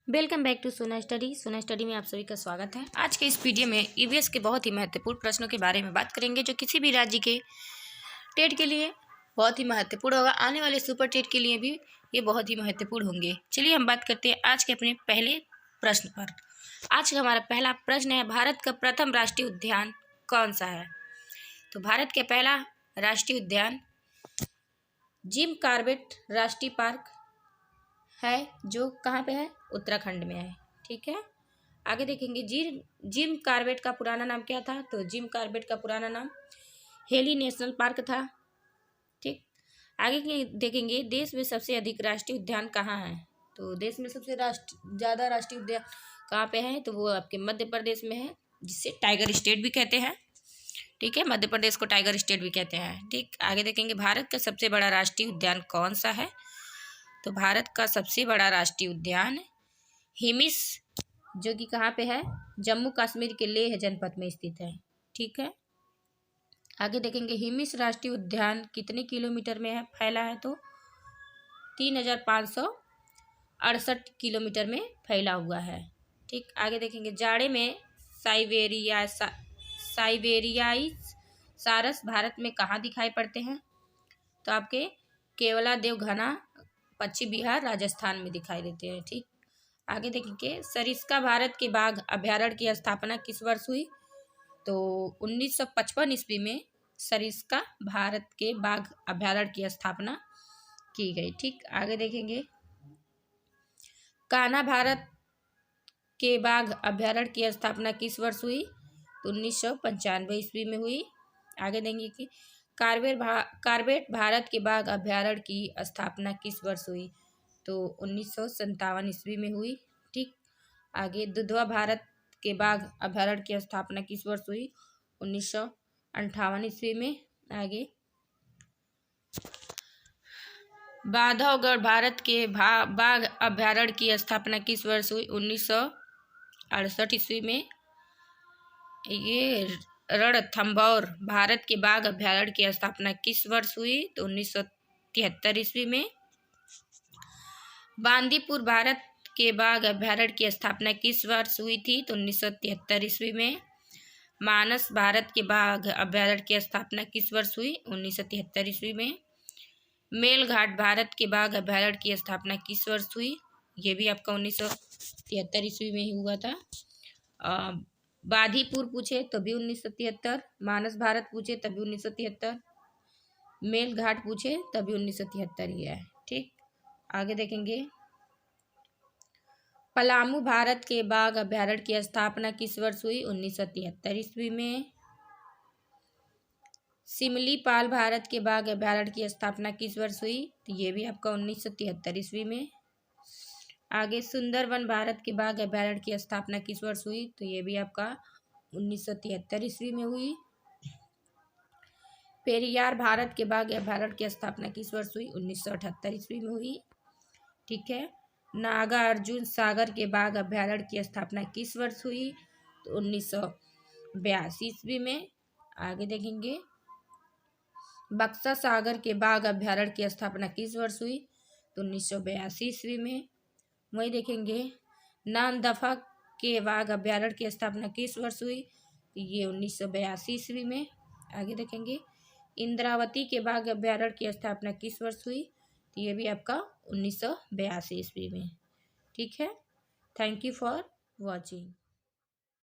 Welcome back to सोना study. सोना study में आप सभी का स्वागत है। आज के इस वीडियो में ईवीएस के बहुत ही महत्वपूर्ण प्रश्नों के बारे में बात करेंगे, जो किसी भी राज्य के टेट के लिए बहुत ही महत्वपूर्ण होगा। आने वाले सुपर टेट के लिए भी ये बहुत ही महत्वपूर्ण होंगे। चलिए हम बात करते हैं आज के अपने पहले प्रश्न पर। आज का हमारा पहला प्रश्न है, भारत का प्रथम राष्ट्रीय उद्यान कौन सा है? तो भारत का पहला राष्ट्रीय उद्यान जिम कॉर्बेट राष्ट्रीय पार्क है, जो कहाँ पे है? उत्तराखंड में है। ठीक है, आगे देखेंगे जिम कॉर्बेट का पुराना नाम क्या था? तो जिम कॉर्बेट का पुराना नाम हेली नेशनल पार्क था। ठीक, आगे देखेंगे देश में सबसे अधिक राष्ट्रीय उद्यान कहाँ है? तो देश में सबसे ज़्यादा राष्ट्रीय उद्यान कहाँ पे है? तो वो आपके मध्य प्रदेश में है, जिसे टाइगर स्टेट भी कहते हैं। ठीक है, मध्य प्रदेश को टाइगर स्टेट भी कहते हैं। ठीक, आगे देखेंगे भारत का सबसे बड़ा राष्ट्रीय उद्यान कौन सा है? तो भारत का सबसे बड़ा राष्ट्रीय उद्यान हिमिस, जो कि कहाँ पे है? जम्मू कश्मीर के लेह जनपद में स्थित है। ठीक है, आगे देखेंगे हिमिस राष्ट्रीय उद्यान कितने किलोमीटर में है फैला है? तो 3568 किलोमीटर में फैला हुआ है। ठीक, आगे देखेंगे जाड़े में साइबेरियाई सारस भारत में कहाँ दिखाई पड़ते हैं? तो आपके केवला देवघना पश्चिम बिहार राजस्थान में दिखाई देते हैं। ठीक, आगे देखेंगे सरिस्का भारत के बाघ अभ्यारण्य की स्थापना किस वर्ष हुई? तो 1955 ईस्वी में सरिस्का भारत के बाघ अभ्यारण्य की स्थापना की गई। ठीक, आगे देखेंगे कान्हा भारत के बाघ अभ्यारण्य की स्थापना किस वर्ष हुई? तो 1995 ईस्वी में हुई। आगे देखेंगे कि कॉर्बेट भारत के बाघ अभ्यारण्य की स्थापना किस वर्ष हुई? तो 1957 ईस्वी में हुई। ठीक, आगे दुधवा भारत के बाघ अभ्यारण्य की स्थापना किस वर्ष हुई? 1958 ईस्वी में। आगे बांधवगढ़ भारत के बाघ अभ्यारण्य की स्थापना किस वर्ष हुई? 1968 ईस्वी में। ये रणथंभौर भारत के बाघ अभ्यारण्य की स्थापना किस वर्ष हुई? तो 1973 ईस्वी में। बांदीपुर भारत के बाघ अभ्यारण्य की स्थापना किस वर्ष हुई थी? तो 1973 ईस्वी में। मानस भारत के बाघ अभ्यारण्य की स्थापना किस वर्ष हुई? 1973 ईस्वी में। मेलघाट भारत के बाघ अभ्यारण्य की स्थापना किस वर्ष हुई? ये भी आपका 1973 ईस्वी में ही हुआ था। बांदीपुर पूछे तो भी 1973, मानस भारत पूछे तभी 1973, मेलघाट पूछे तभी 1973 ही है। ठीक, आगे देखेंगे पलामू भारत के बाघ अभ्यारण्य की स्थापना किस वर्ष हुई? 1973 ईस्वी में। सिमलीपाल भारत के बाघ अभ्यारण्य की स्थापना किस वर्ष हुई? तो ये भी आपका 1973 ईस्वी में। आगे सुंदरवन भारत के बाघ अभ्यारण्य की स्थापना किस वर्ष हुई? तो ये भी आपका 1973 ईस्वी में हुई। पेरियार भारत के बाघ अभ्यारण्य की स्थापना किस वर्ष हुई? 1978 ईस्वी में हुई। ठीक है, नागार्जुन सागर के बाघ अभ्यारण्य की स्थापना किस वर्ष हुई? तो 1982 ईस्वी में। आगे देखेंगे बक्सा सागर के बाघ अभ्यारण्य की स्थापना किस वर्ष हुई? तो 1982 ईस्वी में। वही देखेंगे नामदफा के बाघ अभ्यारण्य की स्थापना किस वर्ष हुई? तो ये 1982 ईस्वी में। आगे देखेंगे इंद्रावती के बाघ अभ्यारण्य की स्थापना किस वर्ष हुई? तो ये भी आपका 1982 ईस्वी में। ठीक है, थैंक यू फॉर वॉचिंग।